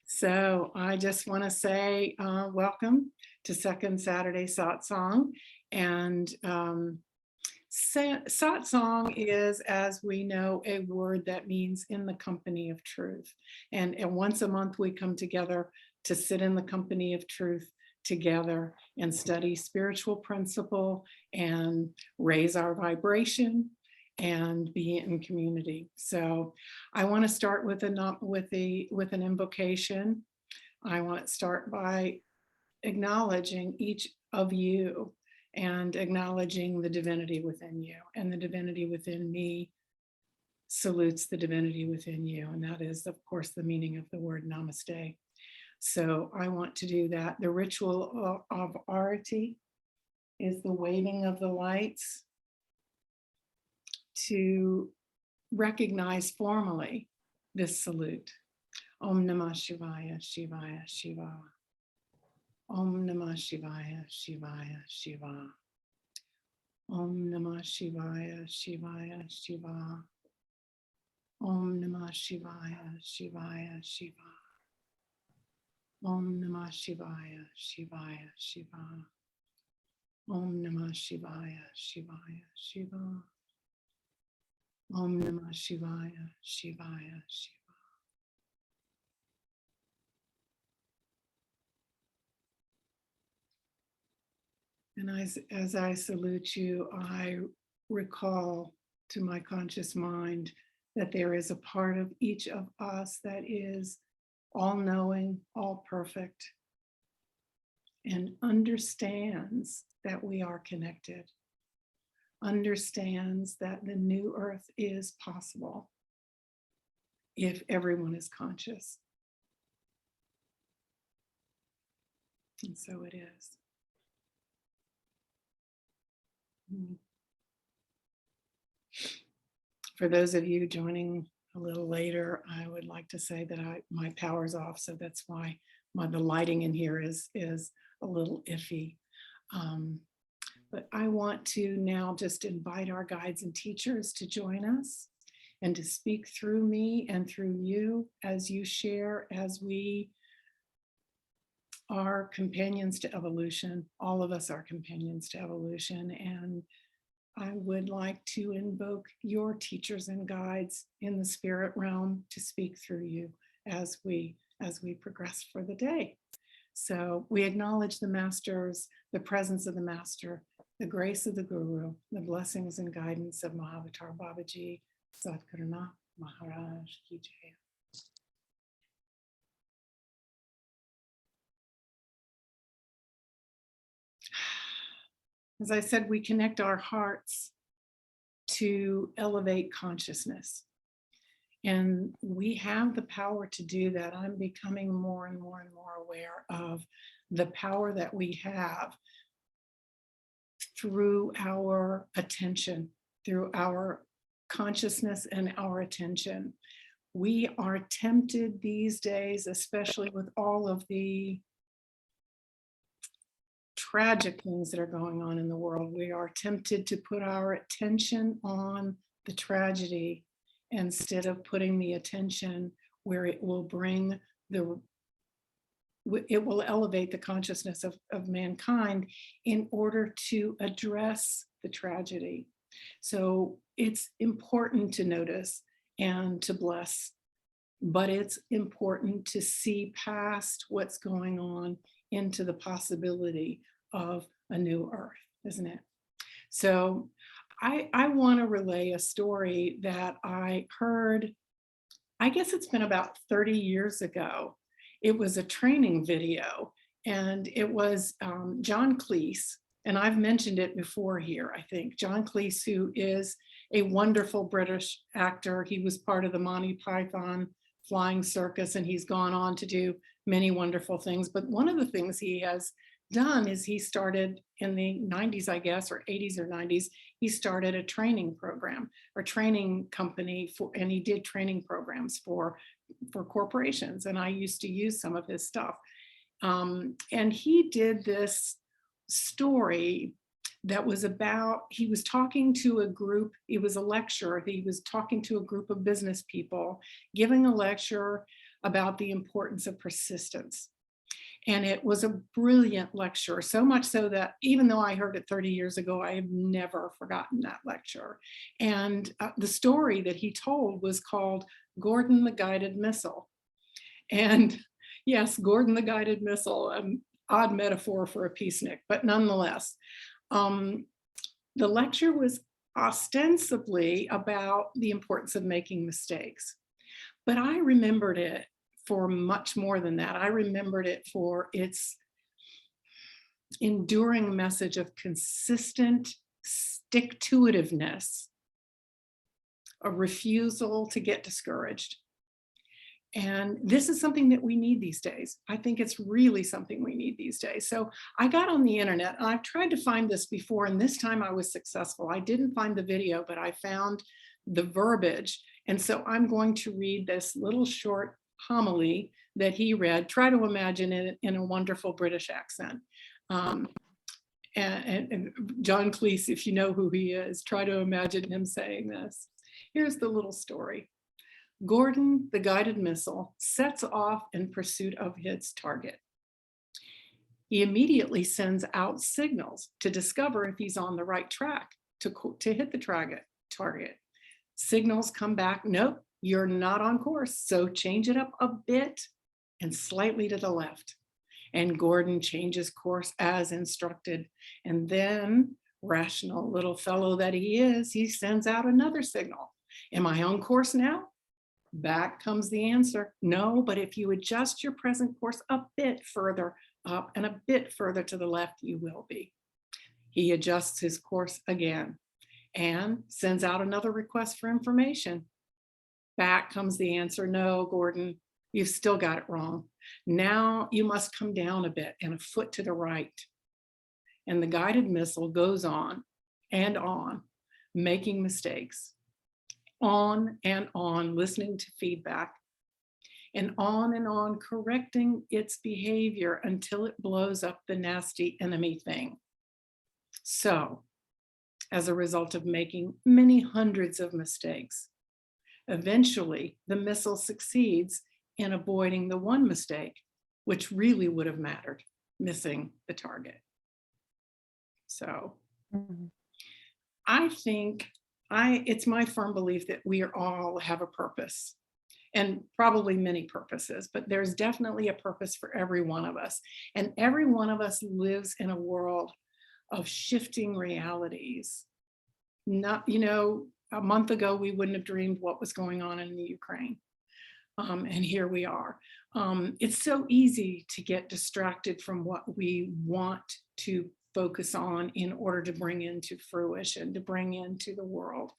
So I just want to say welcome to Second Saturday Satsang. And Satsang is, as we know, a word that means in the company of truth. And once a month we come together to sit in the company of truth together and study spiritual principle and raise our vibration and be in community. So I want to start with an invocation. I want to start by acknowledging each of you and acknowledging the divinity within you, and the divinity within me salutes the divinity within you. And that is, of course, the meaning of the word namaste. So I want to do that. The ritual of arati is the waving of the lights to recognize formally this salute. Om Namah Shivaya, Shivaya, Shiva. Om Namah Shivaya, Shivaya, Shiva. Om Namah Shivaya, Shivaya, Shiva. Om Namah Shivaya, Shivaya, Shiva. Om Namah Shivaya, Shivaya, Shiva. Om Namah Shivaya, Shivaya, Shiva. Om Namah Shivaya, Shivaya, Shiva. And as I salute you, I recall to my conscious mind that there is a part of each of us that is all-knowing, all-perfect, and understands that we are connected, understands that the new earth is possible if everyone is conscious. And so it is. For those of you joining a little later, I would like to say that my power's off, so that's why the lighting in here is a little iffy. But I want to now just invite our guides and teachers to join us and to speak through me and through you as you share, as we are companions to evolution. All of us are companions to evolution. And I would like to invoke your teachers and guides in the spirit realm to speak through you as we progress for the day. So we acknowledge the masters, the presence of the master, the grace of the guru, the blessings and guidance of Mahavatar Babaji, Satguru Maharaj Ki Jai. As I said, we connect our hearts to elevate consciousness. And we have the power to do that. I'm becoming more and more and more aware of the power that we have through our attention, through our consciousness and our attention. We are tempted these days, especially with all of the tragic things that are going on in the world, we are tempted to put our attention on the tragedy instead of putting the attention where it will elevate the consciousness of mankind in order to address the tragedy. So it's important to notice and to bless, but it's important to see past what's going on into the possibility of a new earth, isn't it? So I want to relay a story that I heard, I guess it's been about 30 years ago. It was a training video, and it was John Cleese, and I've mentioned it before here, I think. John Cleese, who is a wonderful British actor. He was part of the Monty Python Flying Circus, and he's gone on to do many wonderful things. But one of the things he has done is he started in the 90s, I guess, or 80s or 90s, he started a training program or training company and he did training programs for corporations. And I used to use some of his stuff. And he did this story that was about, he was talking to a group, it was a lecture, he was talking to a group of business people, giving a lecture about the importance of persistence. And it was a brilliant lecture, so much so that even though I heard it 30 years ago, I have never forgotten that lecture. And the story that he told was called Gordon the Guided Missile. And yes, Gordon the Guided Missile, an odd metaphor for a peacenik, but nonetheless, the lecture was ostensibly about the importance of making mistakes. But I remembered it for much more than that. I remembered it for its enduring message of consistent stick-to-itiveness, a refusal to get discouraged. And this is something that we need these days. I think it's really something we need these days. So I got on the internet, and I've tried to find this before, and this time I was successful. I didn't find the video, but I found the verbiage. And so I'm going to read this little short homily that he read. Try to imagine it in a wonderful British accent. And John Cleese, if you know who he is, try to imagine him saying this. Here's the little story. Gordon, the guided missile, sets off in pursuit of its target. He immediately sends out signals to discover if he's on the right track to hit the target. Signals come back, nope, you're not on course, so change it up a bit and slightly to the left. And Gordon changes course as instructed. And then, rational little fellow that he is, he sends out another signal. Am I on course now? Back comes the answer, no, but if you adjust your present course a bit further up and a bit further to the left, you will be. He adjusts his course again and sends out another request for information. Back comes the answer, no, Gordon, you've still got it wrong. Now you must come down a bit and a foot to the right. And the guided missile goes on, making mistakes. On, listening to feedback, and on, correcting its behavior until it blows up the nasty enemy thing. So, as a result of making many hundreds of mistakes, eventually the missile succeeds in avoiding the one mistake, which really would have mattered, missing the target. So, I think it's my firm belief that we all have a purpose, and probably many purposes, but there's definitely a purpose for every one of us. And every one of us lives in a world of shifting realities. Not, a month ago, we wouldn't have dreamed what was going on in the Ukraine. And here we are. It's so easy to get distracted from what we want to focus on in order to bring into fruition, to bring into the world.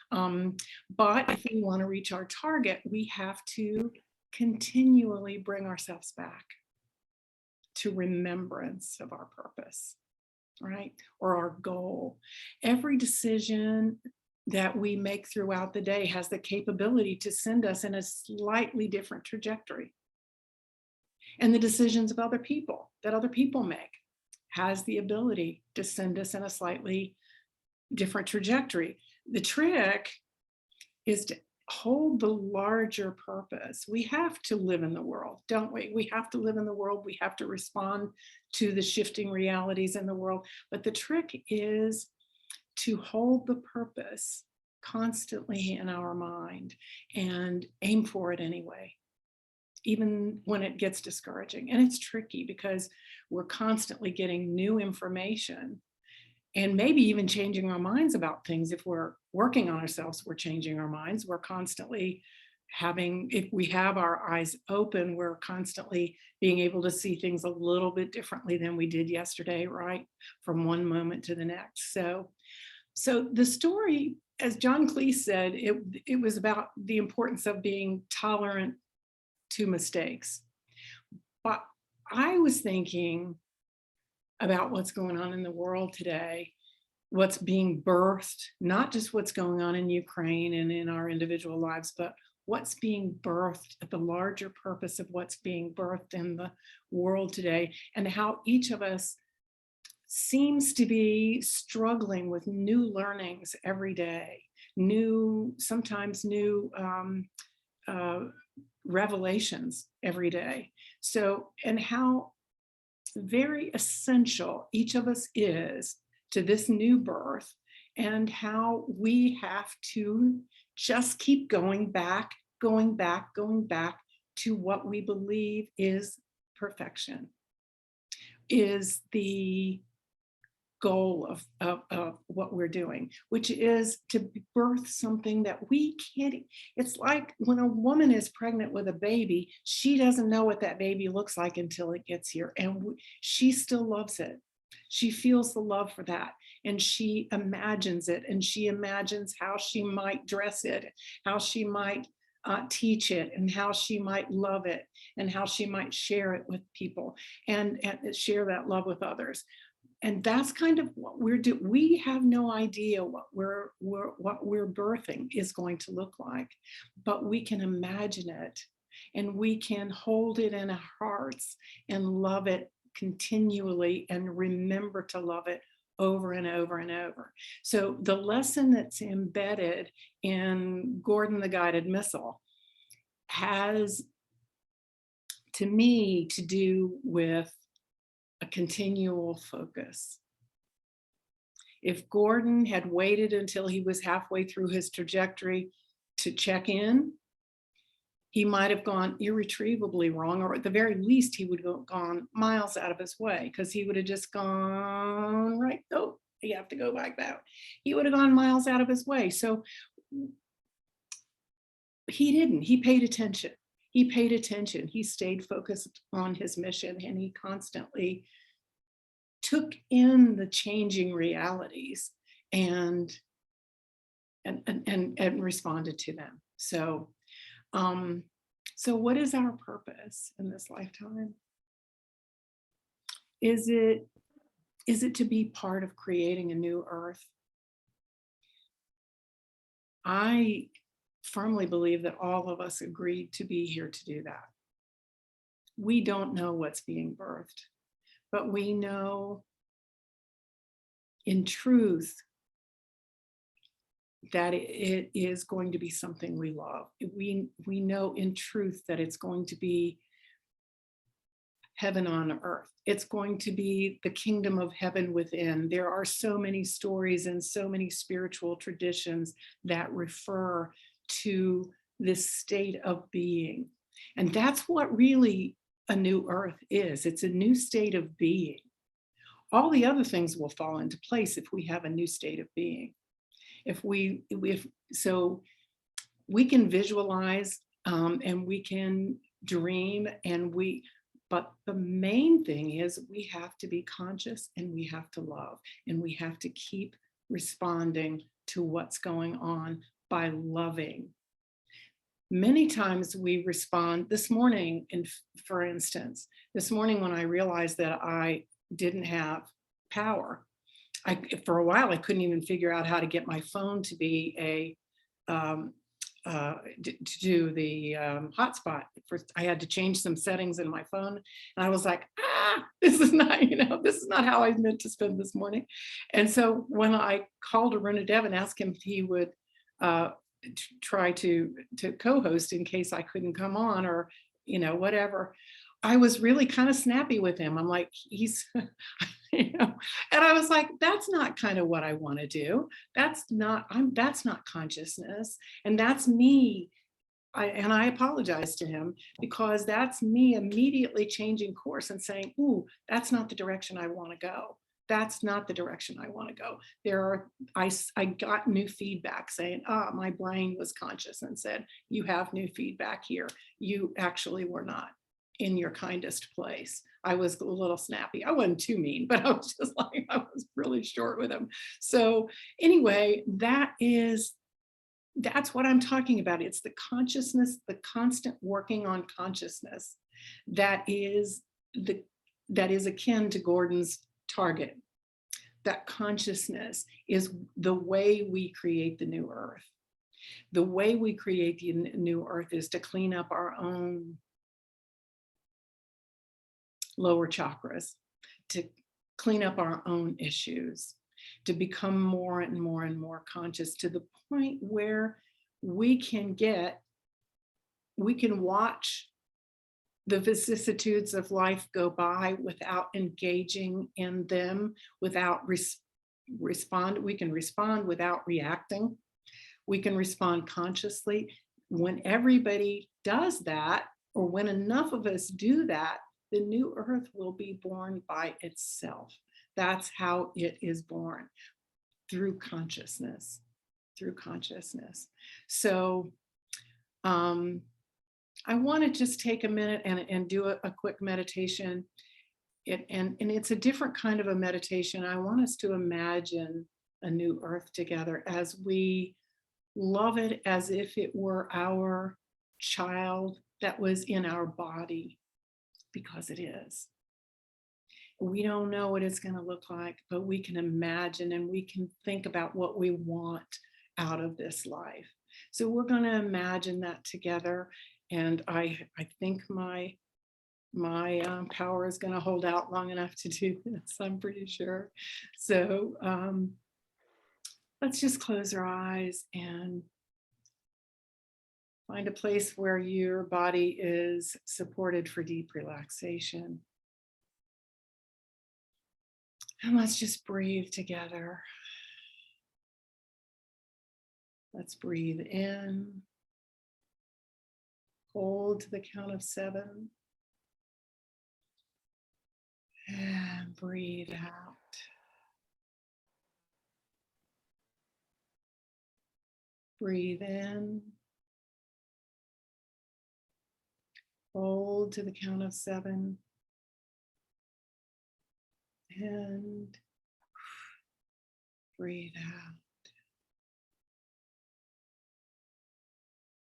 But if we want to reach our target, we have to continually bring ourselves back to remembrance of our purpose, right? Or our goal. Every decision that we make throughout the day has the capability to send us in a slightly different trajectory. And the decisions of other people that other people make has the ability to send us in a slightly different trajectory. The trick is to hold the larger purpose. We have to live in the world, don't we? We have to live in the world. We have to respond to the shifting realities in the world. But the trick is to hold the purpose constantly in our mind and aim for it anyway, even when it gets discouraging. And it's tricky because we're constantly getting new information and maybe even changing our minds about things. If we're working on ourselves, we're changing our minds. We're constantly if we have our eyes open, we're constantly being able to see things a little bit differently than we did yesterday, right? From one moment to the next. So the story, as John Cleese said, it was about the importance of being tolerant to mistakes. But I was thinking about what's going on in the world today, what's being birthed, not just what's going on in Ukraine and in our individual lives, but what's being birthed, the larger purpose of what's being birthed in the world today, and how each of us seems to be struggling with new learnings every day, sometimes new uh, revelations every day. So, and how very essential each of us is to this new birth, and how we have to just keep going back, going back to what we believe is perfection, is the goal of what we're doing, which is to birth something that we can't. It's like when a woman is pregnant with a baby, she doesn't know what that baby looks like until it gets here. And she still loves it. She feels the love for that. And she imagines it. And she imagines how she might dress it, how she might teach it, and how she might love it, and how she might share it with people, and share that love with others. And that's kind of what we're doing. We have no idea what we're birthing is going to look like, but we can imagine it, and we can hold it in our hearts and love it continually, and remember to love it over and over and over. So the lesson that's embedded in Gordon the Guided Missile has, to me, to do with a continual focus. If Gordon had waited until he was halfway through his trajectory to check in, he might have gone irretrievably wrong, or at the very least, he would have gone miles out of his way, because he would have just gone right. Oh, you have to go back that way. He would have gone miles out of his way. So he didn't. He paid attention. He paid attention. He stayed focused on his mission, and he constantly took in the changing realities and responded to them. So, so what is our purpose in this lifetime? Is it to be part of creating a new earth? I firmly believe that all of us agreed to be here to do that. We don't know what's being birthed, but we know in truth that it is going to be something we love. We know in truth that it's going to be heaven on earth. It's going to be the kingdom of heaven within. There are so many stories and so many spiritual traditions that refer to this state of being. And that's what really a new earth is. It's a new state of being. All the other things will fall into place if we have a new state of being. So we can visualize and we can dream, but the main thing is we have to be conscious, and we have to love, and we have to keep responding to what's going on by loving. Many times we respond. This morning, for instance, this morning when I realized that I didn't have power, for a while I couldn't even figure out how to get my phone to be to do the hotspot. First, I had to change some settings in my phone, and I was like, this is not how I meant to spend this morning. And so when I called Arunadev and asked him if he would try to co-host in case I couldn't come on, or whatever, I was really kind of snappy with him. I'm like, he's and I was like, that's not kind of what I want to do. That's not consciousness. And that's me. I apologized to him, because that's me immediately changing course and saying, ooh, that's not the direction I want to go. That's not the direction I want to go. I got new feedback saying, my brain was conscious and said, you have new feedback here. You actually were not in your kindest place. I was a little snappy. I wasn't too mean, but I was just like, I was really short with him. So anyway, that's what I'm talking about. It's the consciousness, the constant working on consciousness that is akin to Gordon's target. That consciousness is the way we create the new earth. The way we create the new earth is to clean up our own lower chakras, to clean up our own issues, to become more and more and more conscious to the point where we can watch the vicissitudes of life go by without engaging in them, without respond. We can respond without reacting. We can respond consciously. When everybody does that, or when enough of us do that, the new earth will be born by itself. That's how it is born, through consciousness, through consciousness. So I want to just take a minute and do a quick meditation. And it's a different kind of a meditation. I want us to imagine a new earth together as we love it as if it were our child that was in our body, because it is. We don't know what it's going to look like, but we can imagine and we can think about what we want out of this life. So we're going to imagine that together. And I think my power is going to hold out long enough to do this, I'm pretty sure. So let's just close our eyes and find a place where your body is supported for deep relaxation. And let's just breathe together. Let's breathe in. Hold to the count of 7. And breathe out. Breathe in. Hold to the count of 7. And breathe out.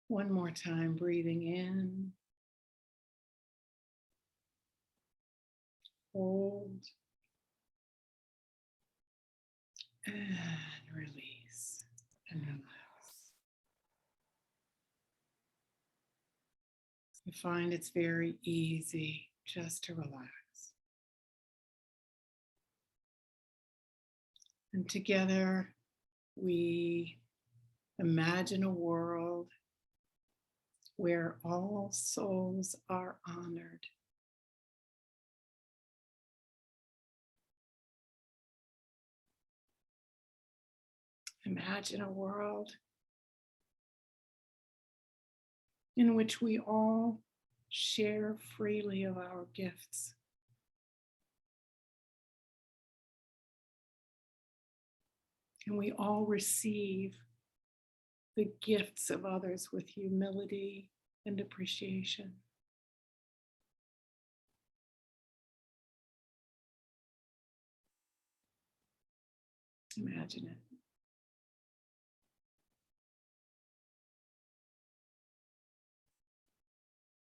One more time, breathing in. Hold. And release. And relax. You find it's very easy just to relax. And together we imagine a world where all souls are honored. Imagine a world in which we all share freely of our gifts. And we all receive the gifts of others with humility and appreciation. Imagine it.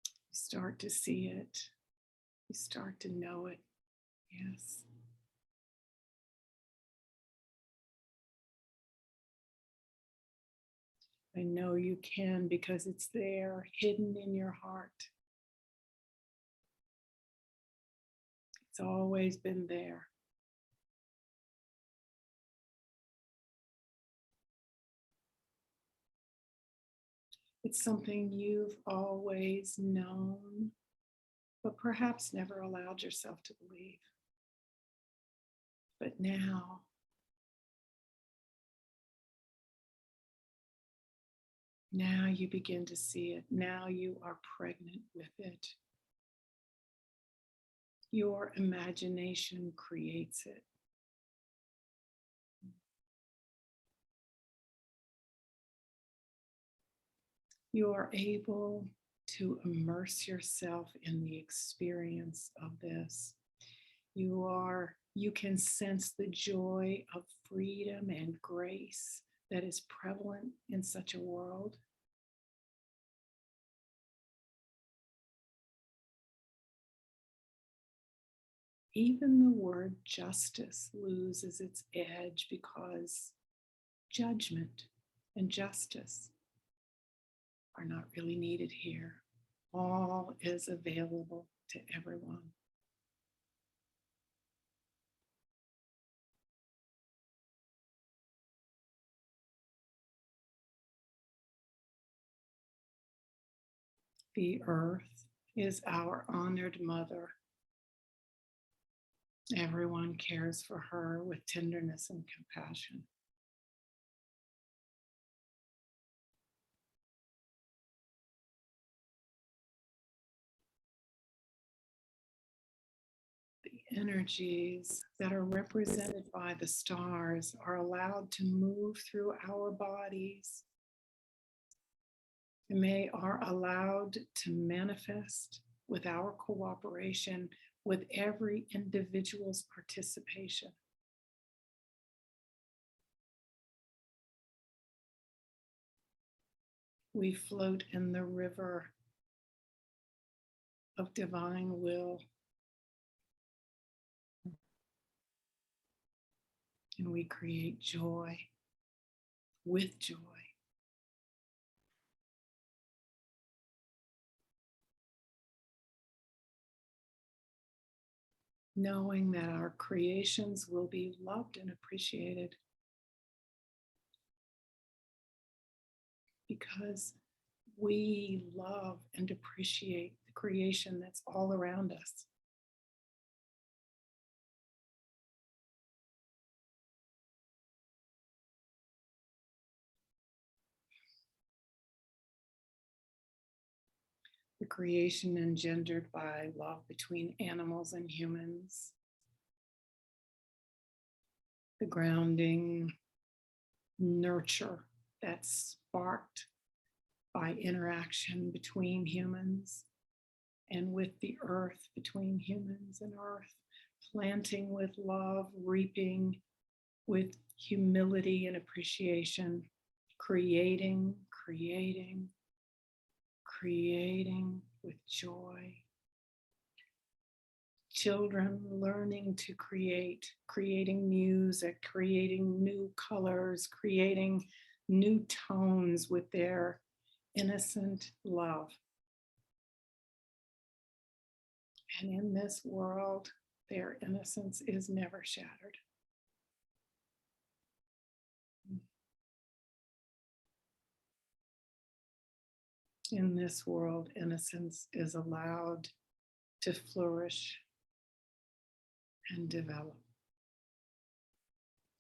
You start to see it. You start to know it. Yes. I know you can because it's there, hidden in your heart. It's always been there. It's something you've always known, but perhaps never allowed yourself to believe. But now, you begin to see it. Now you are pregnant with it. Your imagination creates it. You are able to immerse yourself in the experience of this. You can sense the joy of freedom and grace that is prevalent in such a world. Even the word justice loses its edge because judgment and justice are not really needed here. All is available to everyone. The earth is our honored mother. Everyone cares for her with tenderness and compassion. The energies that are represented by the stars are allowed to move through our bodies. And they are allowed to manifest with our cooperation, with every individual's participation. We float in the river of divine will. And we create joy with joy. Knowing that our creations will be loved and appreciated because we love and appreciate the creation that's all around us. The creation engendered by love between animals and humans. The grounding nurture that's sparked by interaction between humans and with the earth, between humans and earth, planting with love, reaping with humility and appreciation, creating with joy. Children learning to create, creating music, creating new colors, creating new tones with their innocent love. And in this world, their innocence is never shattered. In this world, innocence is allowed to flourish and develop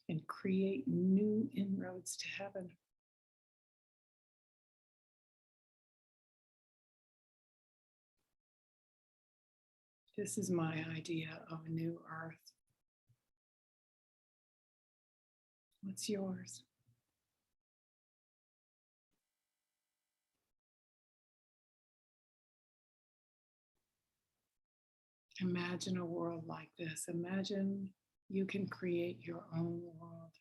and create new inroads to heaven. This is my idea of a new earth. What's yours? Imagine a world like this. Imagine you can create your own world.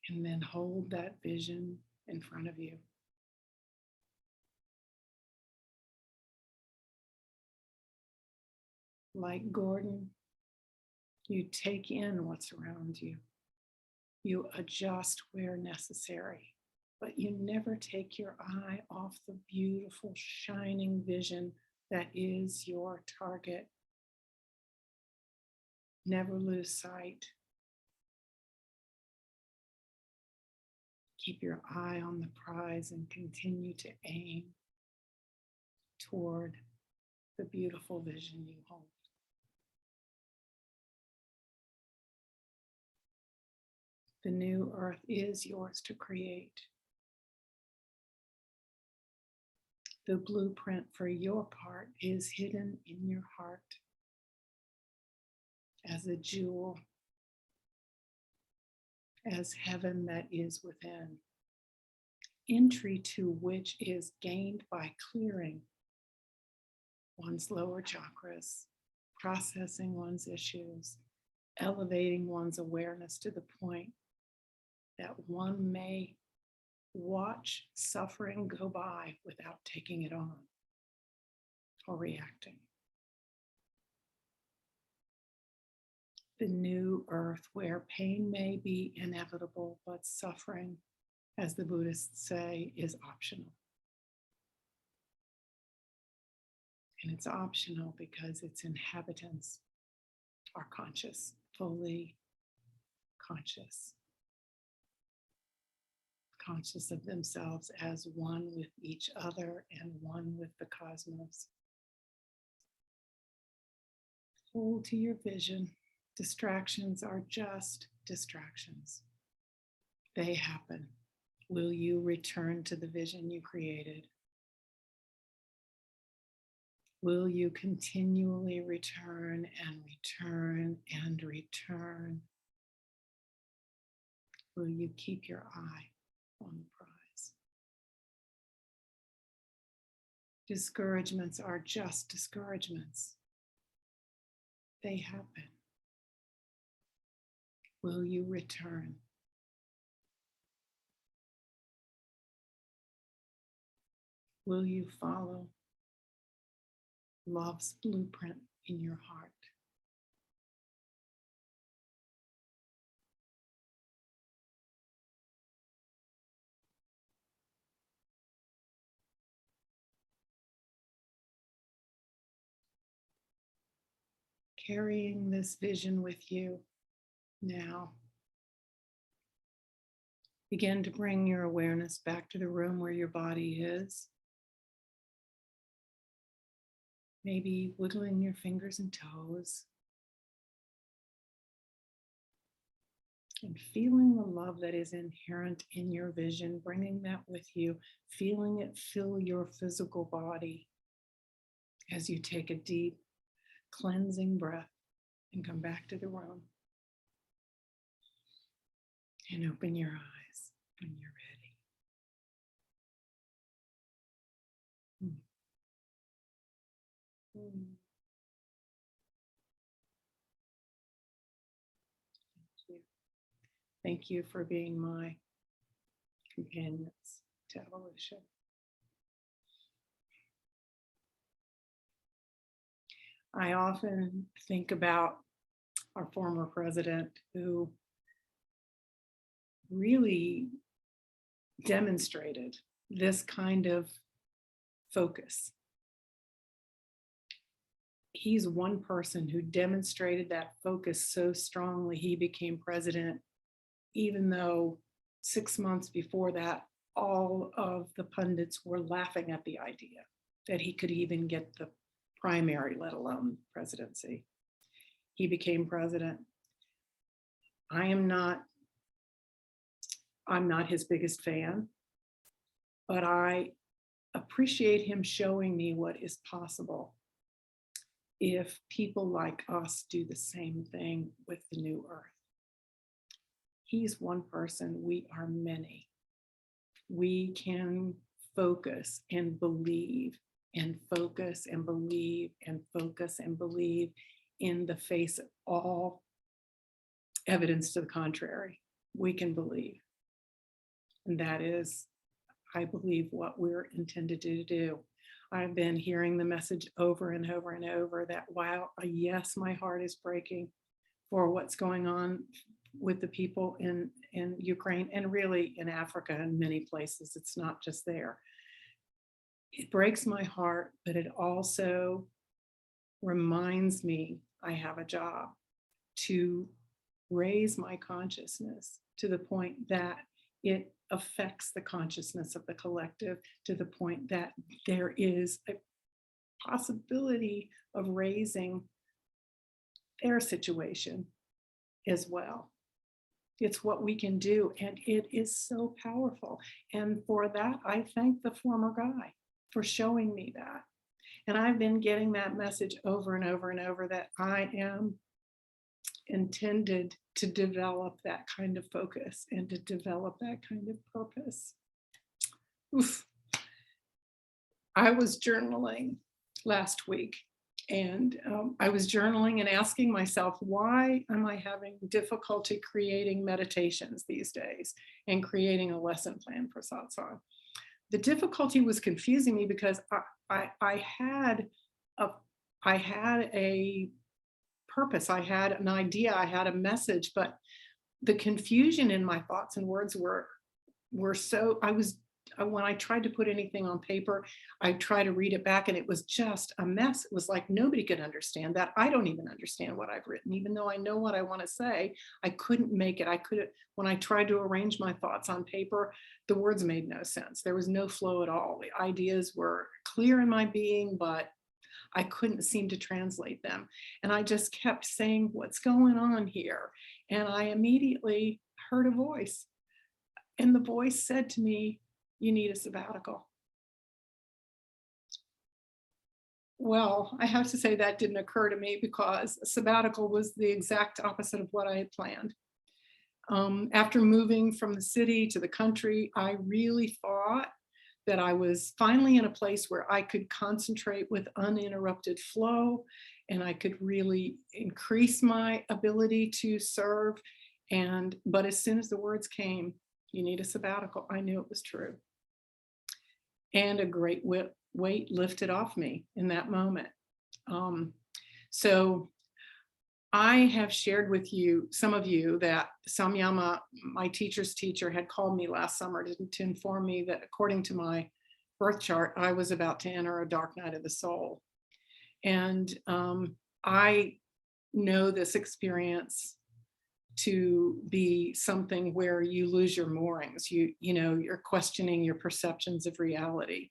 And then hold that vision in front of you. Like Gordon, you take in what's around you. You adjust where necessary, but you never take your eye off the beautiful, shining vision that is your target. Never lose sight. Keep your eye on the prize and continue to aim toward the beautiful vision you hold. The new earth is yours to create. The blueprint for your part is hidden in your heart as a jewel, as heaven that is within, entry to which is gained by clearing one's lower chakras, processing one's issues, elevating one's awareness to the point that one may watch suffering go by without taking it on or reacting. The new earth where pain may be inevitable, but suffering, as the Buddhists say, is optional. And it's optional because its inhabitants are conscious, fully conscious. conscious of themselves as one with each other and one with the cosmos. Hold to your vision. Distractions are just distractions. They happen. Will you return to the vision you created? Will you continually return and return and return? Will you keep your eye on the prize? Discouragements are just discouragements. They happen. Will you return? Will you follow love's blueprint in your heart? Carrying this vision with you now. Begin to bring your awareness back to the room where your body is. Maybe wiggling your fingers and toes. And feeling the love that is inherent in your vision, bringing that with you, feeling it fill your physical body as you take a deep, cleansing breath and come back to the room. And open your eyes when you're ready. Thank you. Thank you for being my companions to evolution. I often think about our former president who really demonstrated this kind of focus. He's one person who demonstrated that focus so strongly he became president, even though 6 months before that, all of the pundits were laughing at the idea that he could even get the primary, let alone presidency. He became president. I'm not his biggest fan, but I appreciate him showing me what is possible if people like us do the same thing with the new earth. He's one person, we are many. We can focus and believe and focus and believe and focus and believe in the face of all evidence to the contrary. We can believe. And that is, I believe, what we're intended to do. I've been hearing the message over and over and over that while, yes, my heart is breaking for what's going on with the people in Ukraine and really in Africa and many places. It's not just there. It breaks my heart, but it also reminds me I have a job to raise my consciousness to the point that it affects the consciousness of the collective, to the point that there is a possibility of raising their situation as well. It's what we can do, and it is so powerful. And for that, I thank the former guy for showing me that. And I've been getting that message over and over and over that I am intended to develop that kind of focus and to develop that kind of purpose. Oof. I was journaling last week, and I was journaling and asking myself, why am I having difficulty creating meditations these days and creating a lesson plan for Satsang? The difficulty was confusing me because I had a purpose, I had an idea, I had a message, but the confusion in my thoughts and words were so, when I tried to put anything on paper, I tried to read it back and it was just a mess. It was like nobody could understand that. I don't even understand what I've written, even though I know what I want to say. I couldn't make it. I couldn't, when I tried to arrange my thoughts on paper, the words made no sense. There was no flow at all. The ideas were clear in my being, but I couldn't seem to translate them. And I just kept saying, what's going on here? And I immediately heard a voice. And the voice said to me, you need a sabbatical. Well, I have to say that didn't occur to me because a sabbatical was the exact opposite of what I had planned. After moving from the city to the country, I really thought that I was finally in a place where I could concentrate with uninterrupted flow and I could really increase my ability to serve. But as soon as the words came, you need a sabbatical, I knew it was true. And a great weight lifted off me in that moment. So I have shared with you, some of you, that Samyama, my teacher's teacher, had called me last summer to inform me that according to my birth chart, I was about to enter a dark night of the soul. And I know this experience to be something where you lose your moorings. You're questioning your perceptions of reality,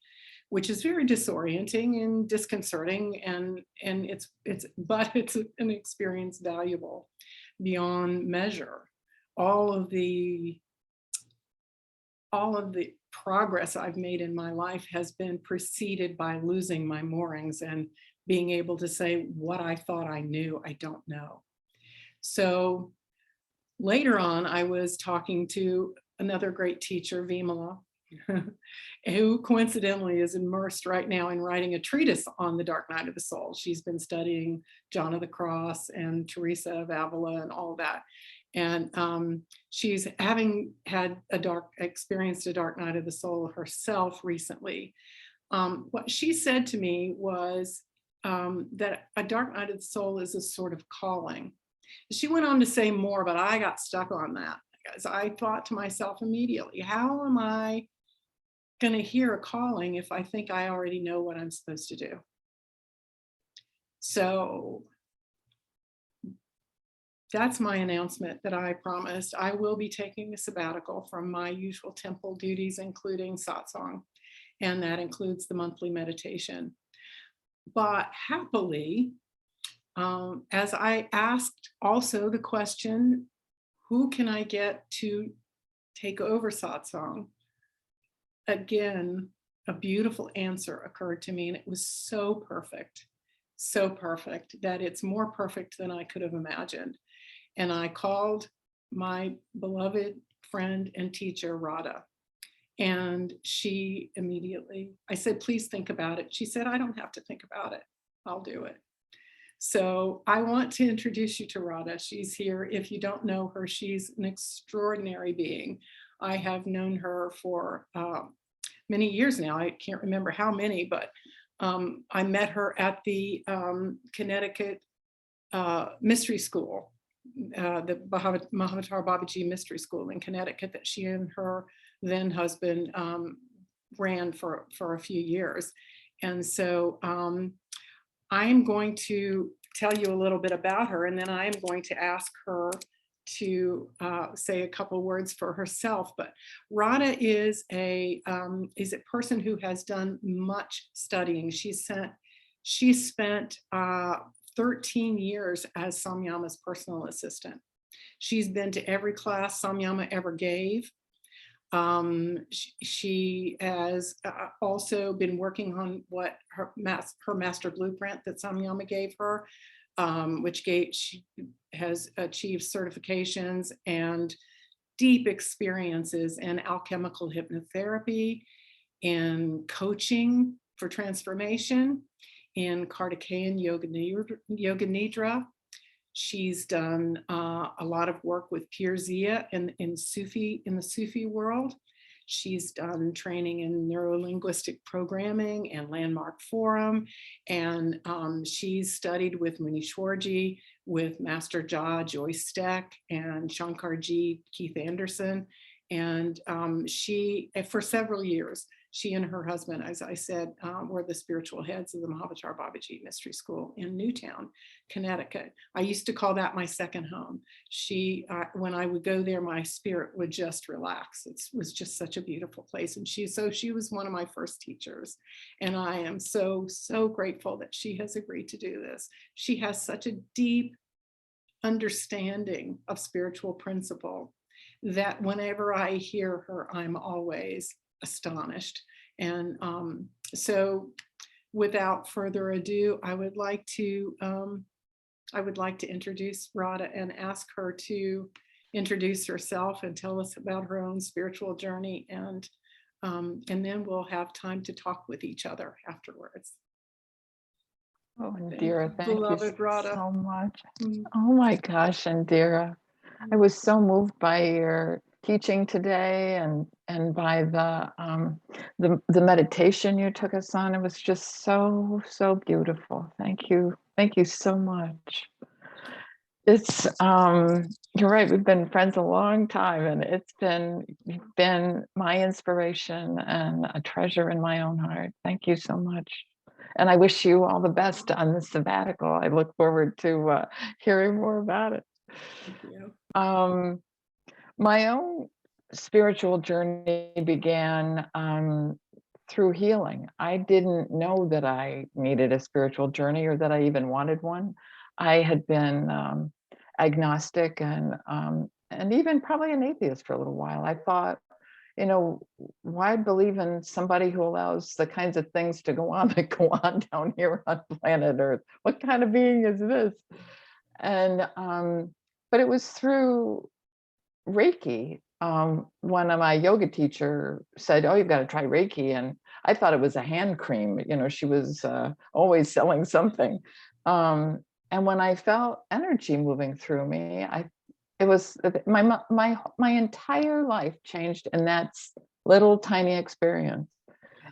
which is very disorienting and disconcerting, and it's an experience valuable beyond measure. All of the progress I've made in my life has been preceded by losing my moorings and being able to say what I thought I knew, I don't know. So later on, I was talking to another great teacher, Vimala, who coincidentally is immersed right now in writing a treatise on the dark night of the soul. She's been studying John of the Cross and Teresa of Avila and all that. And she's having experienced a dark night of the soul herself recently. What she said to me was that a dark night of the soul is a sort of calling. She went on to say more, but I got stuck on that because I thought to myself immediately, how am I going to hear a calling if I think I already know what I'm supposed to do? So that's my announcement that I promised. I will be taking a sabbatical from my usual temple duties, including satsang, and that includes the monthly meditation. But happily, as I asked also the question, who can I get to take over satsang? Again, a beautiful answer occurred to me, and it was so perfect that it's more perfect than I could have imagined. And I called my beloved friend and teacher, Radha, and she immediately, I said, please think about it. She said, I don't have to think about it. I'll do it. So I want to introduce you to Radha. She's here. If you don't know her, she's an extraordinary being. I have known her for many years now. I can't remember how many, but I met her at the Connecticut Mystery School, the Mahavatar Babaji Mystery School in Connecticut that she and her then husband ran for a few years. And so I'm going to tell you a little bit about her, and then I'm going to ask her to say a couple words for herself. But Radha is a person who has done much studying. She spent 13 years as Samyama's personal assistant. She's been to every class Samyama ever gave. She has also been working on what her master blueprint that Samyama gave her, she has achieved certifications and deep experiences in alchemical hypnotherapy, in coaching for transformation, in Kartikeyan Yoga Nidra. She's done a lot of work with Pir Zia in the Sufi world. She's done training in neuro-linguistic programming and Landmark Forum. And she's studied with Munishwarji, with Master Jha, Joyce Steck, and Shankarji, Keith Anderson. And she, for several years, she and her husband, as I said, were the spiritual heads of the Mahavatar Babaji Mystery School in Newtown, Connecticut. I used to call that my second home. When I would go there, my spirit would just relax. It was just such a beautiful place. And she was one of my first teachers. And I am so, so grateful that she has agreed to do this. She has such a deep understanding of spiritual principle that whenever I hear her, I'm always astonished. And so without further ado, I would like to introduce Radha and ask her to introduce herself and tell us about her own spiritual journey. And then we'll have time to talk with each other afterwards. Oh, Indira, thank you Radha. so much. Oh my gosh, Indira. I was so moved by your teaching today and by the meditation you took us on. It was just so, so beautiful. Thank you. Thank you so much. It's you're right, we've been friends a long time, and you've been my inspiration and a treasure in my own heart. Thank you so much. And I wish you all the best on the sabbatical. I look forward to hearing more about it. Thank you. My own spiritual journey began through healing. I didn't know that I needed a spiritual journey or that I even wanted one. I had been agnostic and even probably an atheist for a little while. I thought, why believe in somebody who allows the kinds of things to go on that go on down here on planet Earth? What kind of being is this? And but it was through Reiki. One of my yoga teacher said, "Oh, you've got to try Reiki," and I thought it was a hand cream. She was always selling something. And when I felt energy moving through me, it was my entire life changed in that little tiny experience.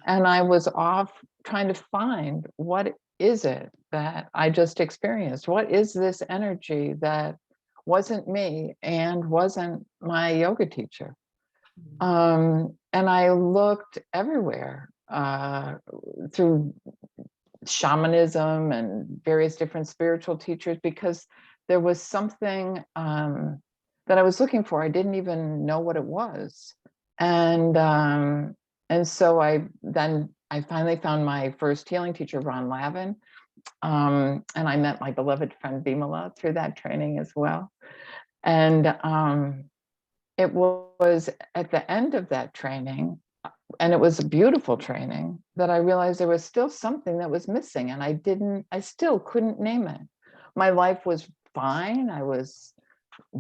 And I was off trying to find, what is it that I just experienced? What is this energy that wasn't me and wasn't my yoga teacher? And I looked everywhere through shamanism and various different spiritual teachers, because there was something that I was looking for. I didn't even know what it was. And so I finally found my first healing teacher, Ron Lavin. And I met my beloved friend Bimala through that training as well. And it was at the end of that training, and it was a beautiful training, that I realized there was still something that was missing, and I still couldn't name it. My life was fine. I was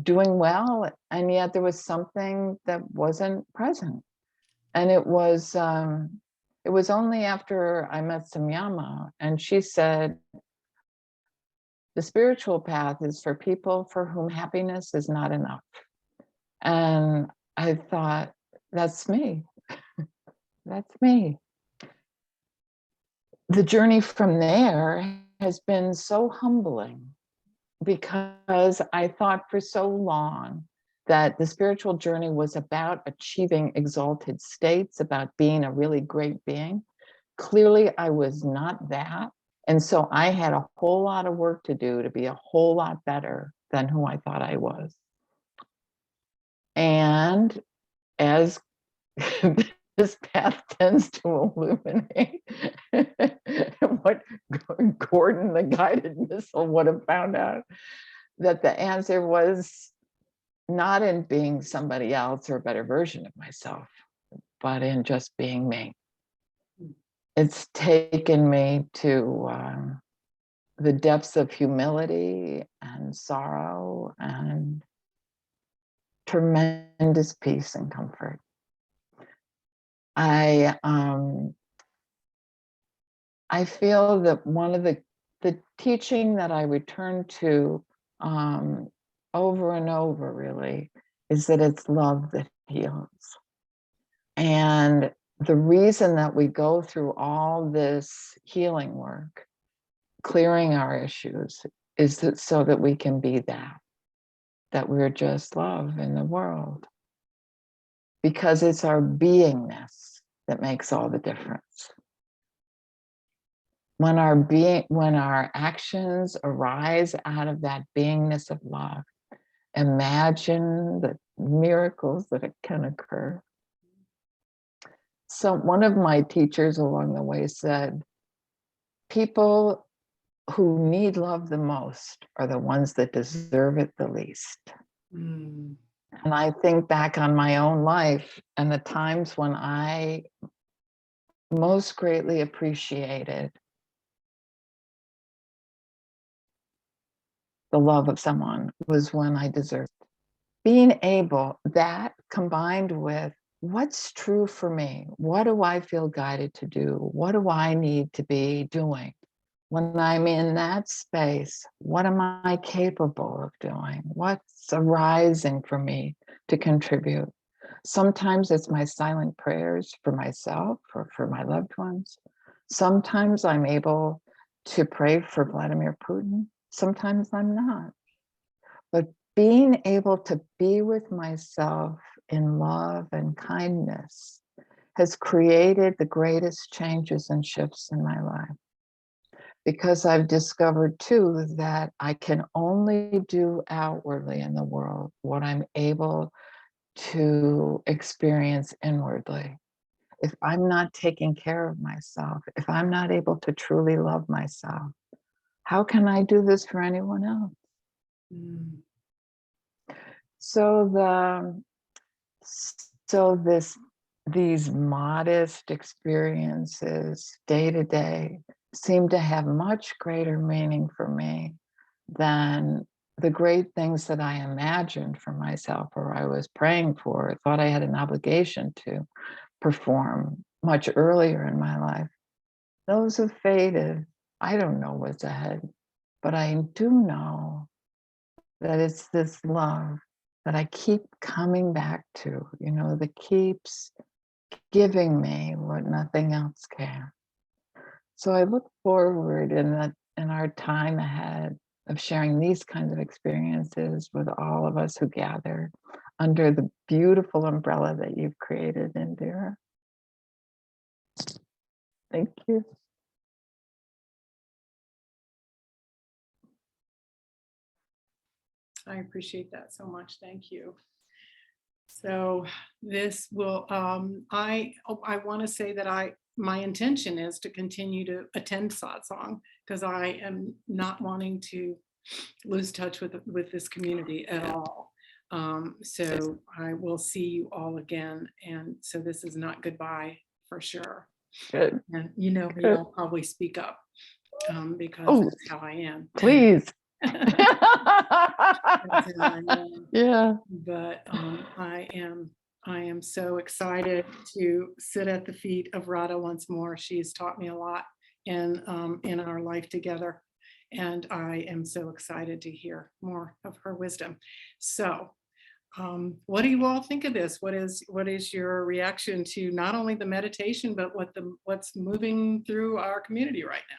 doing well, and yet there was something that wasn't present. And it was only after I met Samyama, and she said, the spiritual path is for people for whom happiness is not enough. And I thought, that's me. That's me. The journey from there has been so humbling, because I thought for so long that the spiritual journey was about achieving exalted states, about being a really great being. Clearly, I was not that. And so I had a whole lot of work to do to be a whole lot better than who I thought I was. And as this path tends to illuminate what Gordon, the guided missile, would have found out, that the answer was not in being somebody else or a better version of myself, but in just being me. It's taken me to the depths of humility and sorrow and tremendous peace and comfort. I feel that one of the teaching that I return to over and over, really, is that it's love that heals. And the reason that we go through all this healing work, clearing our issues, is that so that we can be that we're just love in the world. because it's our beingness that makes all the difference. When our actions arise out of that beingness of love, imagine the miracles that can occur. So one of my teachers along the way said, people who need love the most are the ones that deserve it the least. Mm. And I think back on my own life and the times when I most greatly appreciated the love of someone was when I deserved it. Being able, that combined with what's true for me, what do I feel guided to do? What do I need to be doing? When I'm in that space, what am I capable of doing? What's arising for me to contribute? Sometimes it's my silent prayers for myself or for my loved ones. Sometimes I'm able to pray for Vladimir Putin. Sometimes I'm not. But being able to be with myself in love and kindness has created the greatest changes and shifts in my life. Because I've discovered too that I can only do outwardly in the world what I'm able to experience inwardly. If I'm not taking care of myself, if I'm not able to truly love myself, how can I do this for anyone else? Mm. So these modest experiences day to day seem to have much greater meaning for me than the great things that I imagined for myself or I was praying for, thought I had an obligation to perform much earlier in my life. Those have faded. I don't know what's ahead, but I do know that it's this love that I keep coming back to, that keeps giving me what nothing else can. So I look forward in our time ahead of sharing these kinds of experiences with all of us who gather under the beautiful umbrella that you've created, Indira. Thank you. I appreciate that so much. Thank you. So this will, I want to say that my intention is to continue to attend Satsang because I am not wanting to lose touch with this community at all. So I will see you all again. And so this is not goodbye for sure. Good. And you know me, I'll probably speak up because that's how I am. Please. That's how I am. Yeah. But I am so excited to sit at the feet of Radha once more. She's taught me a lot in our life together, and I am so excited to hear more of her wisdom. So, what do you all think of this? What is your reaction to not only the meditation, but what's moving through our community right now?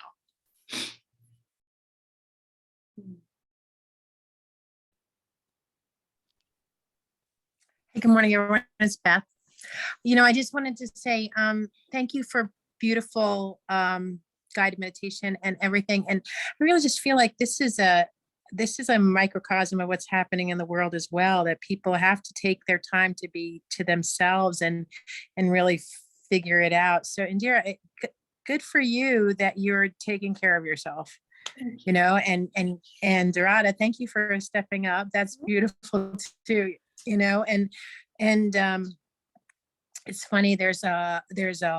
Hey, good morning, everyone. It's Beth. I just wanted to say thank you for beautiful guided meditation and everything. And I really just feel like this is a microcosm of what's happening in the world as well, that people have to take their time to be to themselves and really figure it out. So Indira, good for you that you're taking care of yourself. And Dorada, thank you for stepping up. That's beautiful too. And it's funny, there's a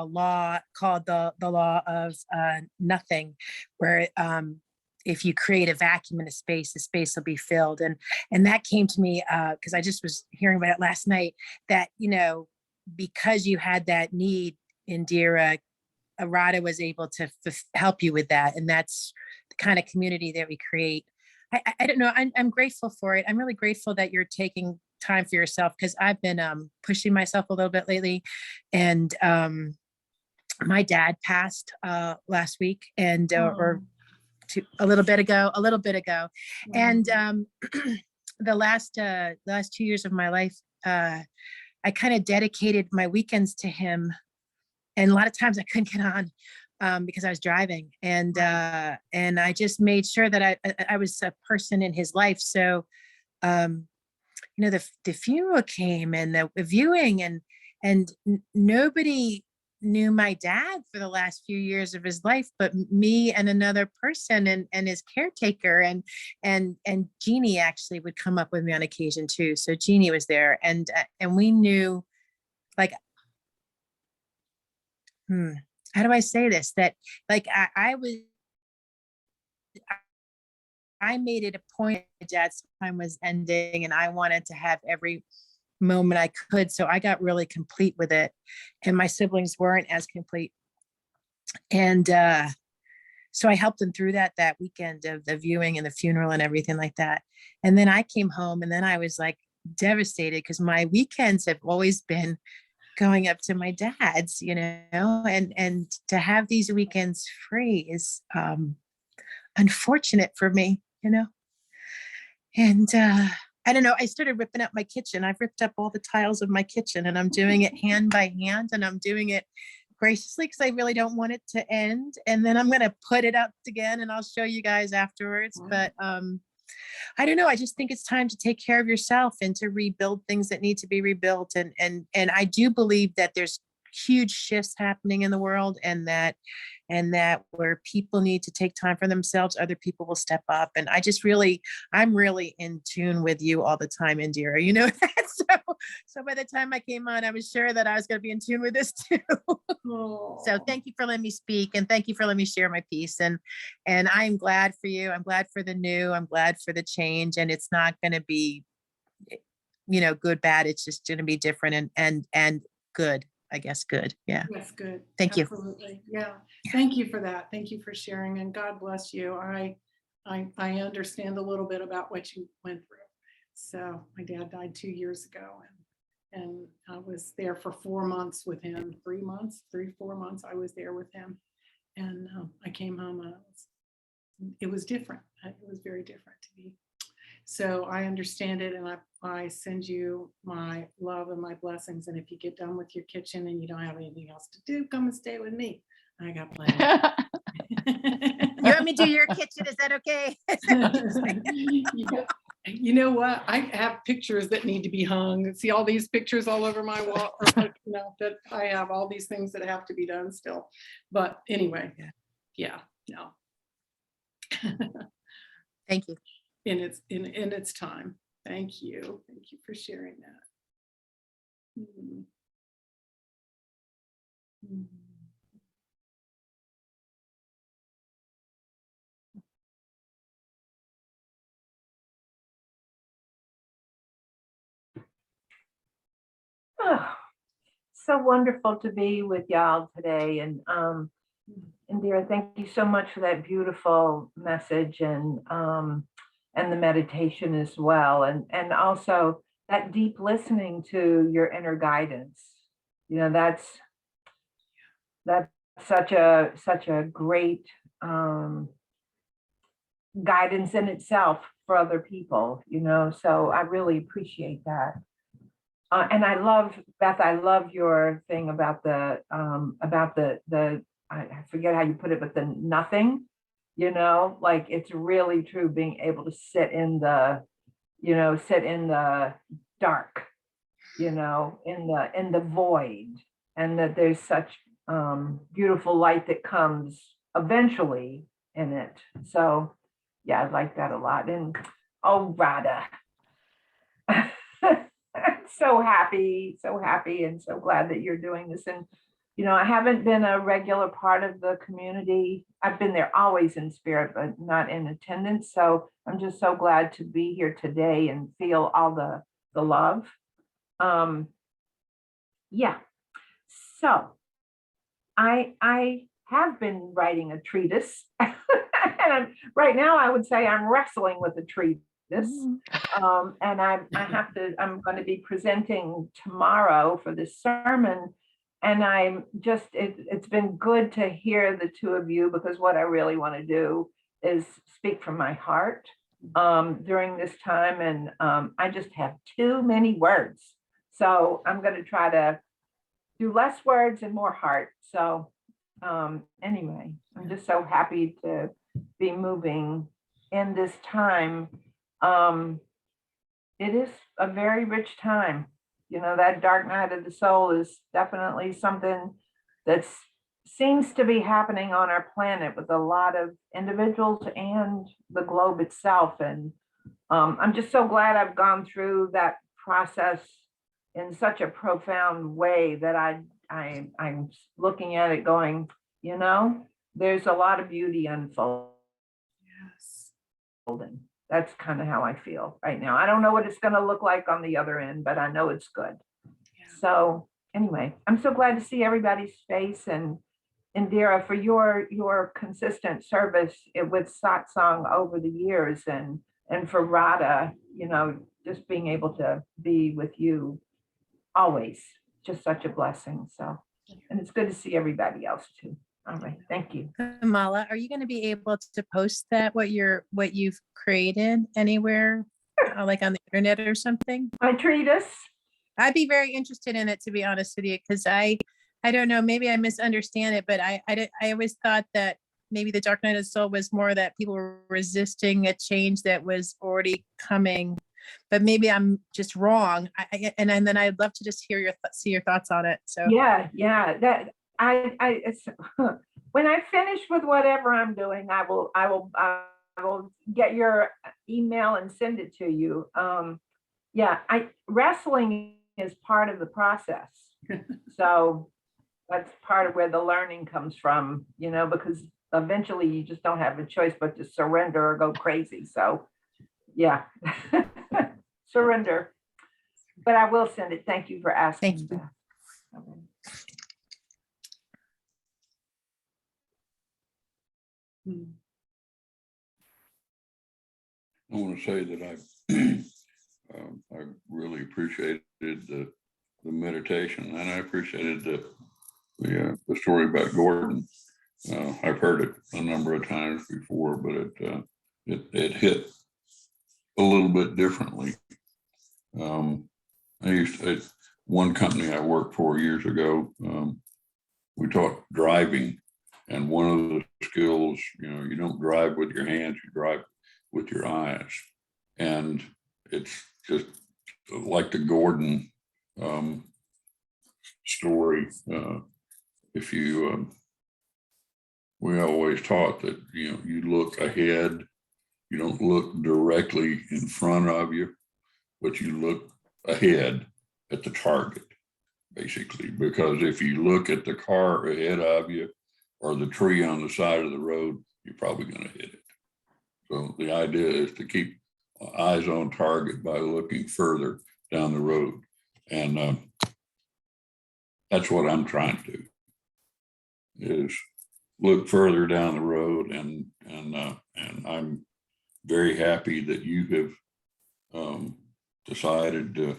law called the law of nothing, where if you create a vacuum in a space, the space will be filled. And that came to me because I just was hearing about it last night, that because you had that need, Indira, Radha was able to help you with that. And that's the kind of community that we create. I don't know, I'm grateful for it. I'm really grateful that you're taking time for yourself, because I've been pushing myself a little bit lately. And my dad passed last week, and or a little bit ago. And the last 2 years of my life, I kind of dedicated my weekends to him. And a lot of times I couldn't get on because I was driving, and I just made sure that I was a person in his life. So, the funeral came and the viewing, and nobody knew my dad for the last few years of his life, but me and another person, and his caretaker, and Jeannie actually would come up with me on occasion too. So Jeannie was there, and we knew, like, how do I say this? That, like, I made it a point, my dad's time was ending, and I wanted to have every moment I could. So I got really complete with it. And my siblings weren't as complete. And so I helped them through that weekend of the viewing and the funeral and everything like that. And then I came home, and then I was like devastated, because my weekends have always been going up to my dad's, and to have these weekends free is unfortunate for me, and I don't know, I started ripping up my kitchen. I've ripped up all the tiles of my kitchen, and I'm doing it hand by hand, and I'm doing it graciously because I really don't want it to end. And then I'm going to put it up again, and I'll show you guys afterwards. But I don't know. I just think it's time to take care of yourself and to rebuild things that need to be rebuilt. And I do believe that there's huge shifts happening in the world, and that where people need to take time for themselves, other people will step up. And I'm really in tune with you all the time, Indira, that. So by the time I came on, I was sure that I was going to be in tune with this too. So thank you for letting me speak, and thank you for letting me share my piece. And I'm glad for you. I'm glad for the new. I'm glad for the change. And it's not going to be, good, bad. It's just going to be different and good. I guess good. Yeah. That's good. Thank you. Absolutely. Yeah. Thank you for that. Thank you for sharing, and God bless you. I understand a little bit about what you went through. So my dad died 2 years ago, and I was there for 4 months with him, 4 months I was there with him. And I came home, and it was different. It was very different to me. So I understand it, and I send you my love and my blessings. And if you get done with your kitchen and you don't have anything else to do, come and stay with me. I got plenty. You want me to do your kitchen? Is that okay? You know what? I have pictures that need to be hung. See all these pictures all over my wall, that I have all these things that have to be done still. But anyway, yeah, no. Thank you. In its time. Thank you for sharing that. Oh, so wonderful to be with y'all today. And Indira, thank you so much for that beautiful message, and the meditation as well. And also that deep listening to your inner guidance. That's such a great guidance in itself for other people, so I really appreciate that. And I love, Beth, I love your thing about the I forget how you put it, but the nothing, like it's really true, being able to sit in the dark, in the void, and that there's such beautiful light that comes eventually in it. So yeah, I like that a lot. And oh, Radha. So happy, and so glad that you're doing this. And I haven't been a regular part of the community. I've been there always in spirit, but not in attendance. So I'm just so glad to be here today and feel all the love. Yeah. So I have been writing a treatise, and right now I would say I'm wrestling with a treatise. And I'm going to be presenting tomorrow for this sermon. And it's been good to hear the two of you, because what I really want to do is speak from my heart during this time. And I just have too many words. So I'm going to try to do less words and more heart. So anyway, I'm just so happy to be moving in this time. It is a very rich time. You know, that dark night of the soul is definitely something that seems to be happening on our planet with a lot of individuals and the globe itself. And I'm just so glad I've gone through that process in such a profound way that I'm looking at it going, you know, there's a lot of beauty unfolding. Yes. That's kind of how I feel right now. I don't know what it's going to look like on the other end, but I know it's good. Yeah. So anyway, I'm so glad to see everybody's face, and Indira, for your consistent service with Satsang over the years, and for Radha, you know, just being able to be with you always, just such a blessing. So, and it's good to see everybody else too. All right, thank you. Kamala, are you going to be able to post that what you've created anywhere, like on the internet or something? My treatise. I'd be very interested in it, to be honest with you, because I don't know, maybe I misunderstand it, but I always thought that maybe the Dark Night of the Soul was more that people were resisting a change that was already coming, but maybe I'm just wrong. And then I'd love to just hear see your thoughts on it. So Yeah, that it's, when I finish with whatever I'm doing, I will get your email and send it to you. Yeah, wrestling is part of the process. So that's part of where the learning comes from, you know, because eventually you just don't have a choice but to surrender or go crazy. So yeah, surrender. But I will send it. Thank you for asking. Thank you. Okay. Hmm. I want to say that I really appreciated the meditation, and I appreciated the story about Gordon. I've heard it a number of times before, but it hit a little bit differently. I used to, one company I worked for years ago, we taught driving, and one of the skills, you know, you don't drive with your hands, you drive with your eyes. And it's just like the Gordon story. If you, we always taught that, you know, you look ahead, you don't look directly in front of you, but you look ahead at the target, basically. Because if you look at the car ahead of you or the tree on the side of the road, you're probably going to hit it. So the idea is to keep eyes on target by looking further down the road. And that's what I'm trying to do, is look further down the road. And I'm very happy that you have decided to,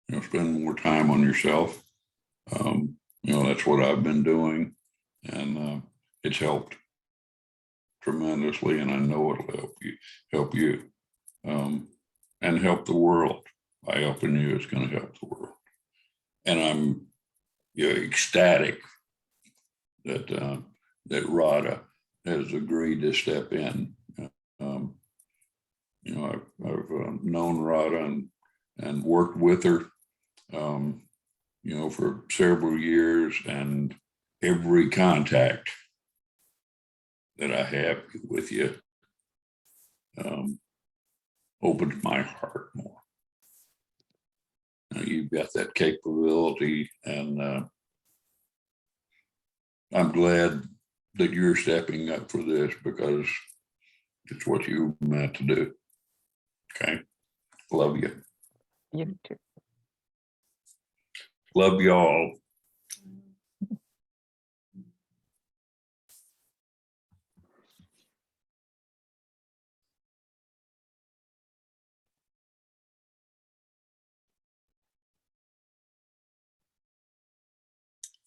you know, spend more time on yourself. You know, that's what I've been doing, and it's helped tremendously, and I know it'll help you, and help the world. By helping you, it's going to help the world. And I'm, you know, ecstatic that that Radha has agreed to step in. You know, I've known Radha and worked with her, you know, for several years, and every contact that I have with you opens my heart more. You've got that capability, and I'm glad that you're stepping up for this, because it's what you meant to do. Okay. Love you. You too. Love y'all.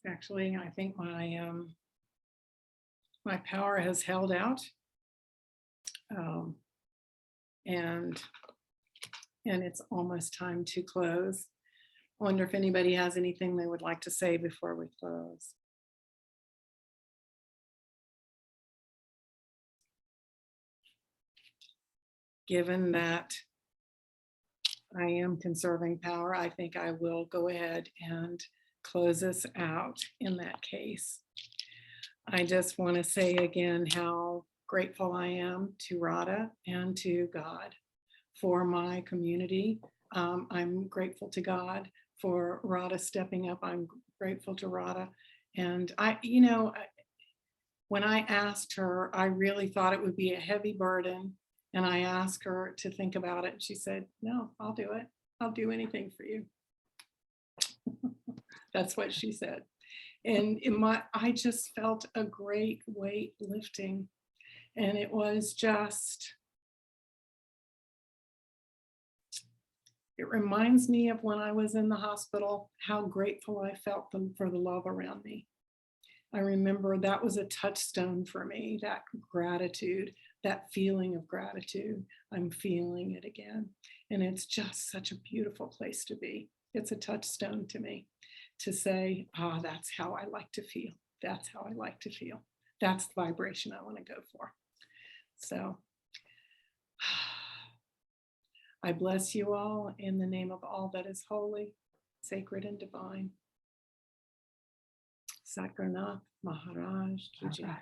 Actually, I think my power has held out, and it's almost time to close. I wonder if anybody has anything they would like to say before we close. Given that I am conserving power, I think I will go ahead and close us out in that case. I just want to say again how grateful I am to Radha and to God for my community. I'm grateful to God for Radha stepping up. I'm grateful to Radha. And when I asked her, I really thought it would be a heavy burden. And I asked her to think about it. She said, no, I'll do it. I'll do anything for you. That's what she said. And I just felt a great weight lifting. And it was just, it reminds me of when I was in the hospital, how grateful I felt for the love around me. I remember that was a touchstone for me, that gratitude, that feeling of gratitude. I'm feeling it again. And it's just such a beautiful place to be. It's a touchstone to me to say, that's how I like to feel. That's how I like to feel. That's the vibration I want to go for. So I bless you all in the name of all that is holy, sacred, and divine. Sakranath Maharaj Ki Jai.